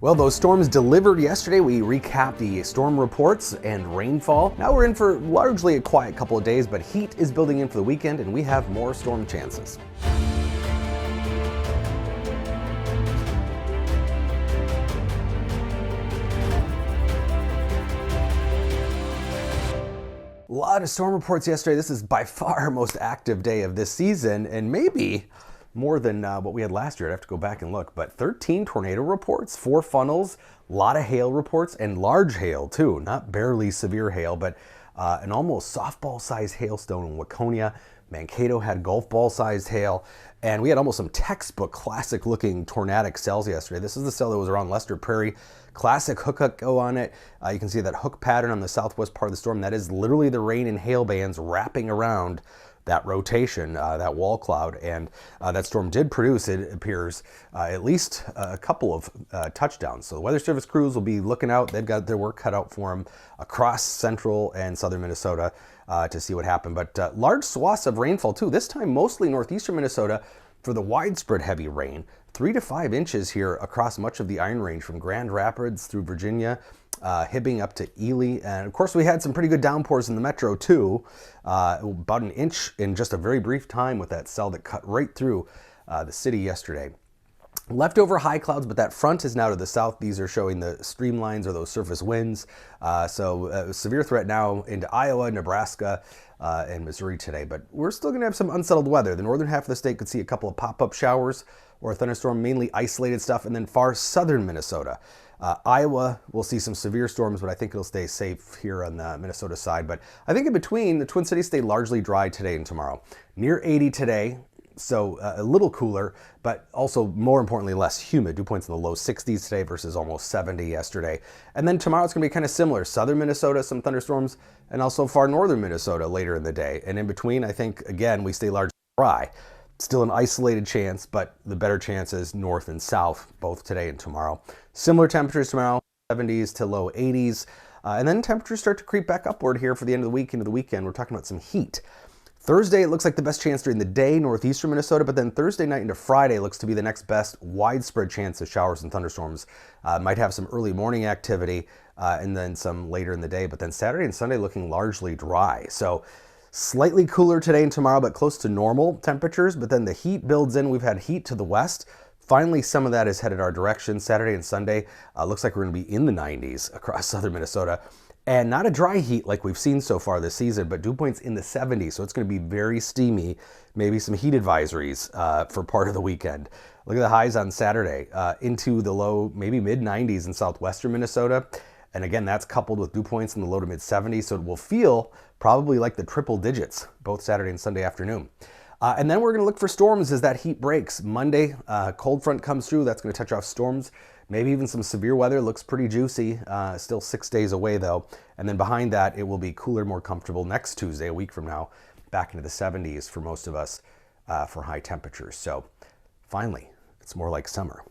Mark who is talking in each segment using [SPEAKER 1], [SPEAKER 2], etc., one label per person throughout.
[SPEAKER 1] Well, those storms delivered yesterday. We recapped the storm reports and rainfall. Now we're in for largely a quiet couple of days, but heat is building in for the weekend and we have more storm chances. A lot of storm reports yesterday. This is by far our most active day of this season, and maybe more than what we had last year. I'd have to go back and look, but 13 tornado reports, 4 funnels, a lot of hail reports, and large hail too. Not barely severe hail, but an almost softball-sized hailstone in Waconia. Mankato had golf ball-sized hail, and we had almost some textbook classic-looking tornadic cells yesterday. This is the cell that was around Lester Prairie. Classic hook echo on it. You can see that hook pattern on the southwest part of the storm. That is literally the rain and hail bands wrapping around that rotation, that wall cloud, and that storm did produce, it appears, at least a couple of touchdowns. So the Weather Service crews will be looking out. They've got their work cut out for them across central and southern Minnesota to see what happened. But large swaths of rainfall too, this time mostly northeastern Minnesota for the widespread heavy rain. 3 to 5 inches here across much of the Iron Range from Grand Rapids through Virginia, Hibbing up to Ely. And of course we had some pretty good downpours in the metro too, about an inch in just a very brief time with that cell that cut right through the city yesterday. Leftover high clouds, but that front is now to the south. These are showing the streamlines or those surface winds. So severe threat now into Iowa, Nebraska, and Missouri today, but we're still going to have some unsettled weather. The northern half of the state could see a couple of pop-up showers or a thunderstorm, mainly isolated stuff, and then far southern Minnesota. Iowa will see some severe storms, but I think it'll stay safe here on the Minnesota side. But I think in between, the Twin Cities stay largely dry today and tomorrow. Near 80 today, so a little cooler, but also more importantly, less humid. Dew points in the low 60s today versus almost 70 yesterday. And then tomorrow it's going to be kind of similar. Southern Minnesota, some thunderstorms, and also far northern Minnesota later in the day. And in between, I think, again, we stay largely dry. Still an isolated chance, but the better chances north and south, both today and tomorrow. Similar temperatures tomorrow, 70s to low 80s. And then temperatures start to creep back upward here for the end of the week into the weekend. We're talking about some heat. Thursday, it looks like the best chance during the day, northeastern Minnesota, but then Thursday night into Friday looks to be the next best widespread chance of showers and thunderstorms. Might have some early morning activity and then some later in the day, but then Saturday and Sunday looking largely dry. So slightly cooler today and tomorrow, but close to normal temperatures, but then the heat builds in. We've had heat to the west. Finally, some of that is headed our direction. Saturday and Sunday looks like we're going to be in the 90s across southern Minnesota. And not a dry heat like we've seen so far this season, but dew points in the 70s. So it's going to be very steamy, maybe some heat advisories for part of the weekend. Look at the highs on Saturday into the low, maybe mid 90s in southwestern Minnesota. And again, that's coupled with dew points in the low to mid 70s. So it will feel probably like the triple digits, both Saturday and Sunday afternoon. And then we're going to look for storms as that heat breaks. Monday, cold front comes through. That's going to touch off storms. Maybe even some severe weather. Looks pretty juicy. Still 6 days away though. And then behind that, it will be cooler, more comfortable next Tuesday, a week from now, back into the 70s for most of us for high temperatures. So finally, it's more like summer.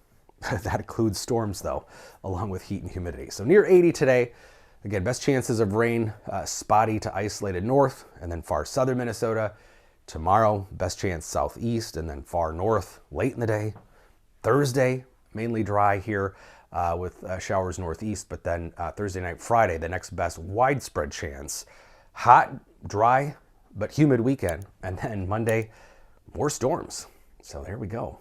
[SPEAKER 1] That includes storms though, along with heat and humidity. So near 80 today. Again, best chances of rain, spotty to isolated north, and then far southern Minnesota. Tomorrow, best chance southeast, and then far north late in the day. Thursday, mainly dry here with showers northeast, but then Thursday night, Friday, the next best widespread chance. Hot, dry, but humid weekend. And then Monday, more storms. So there we go.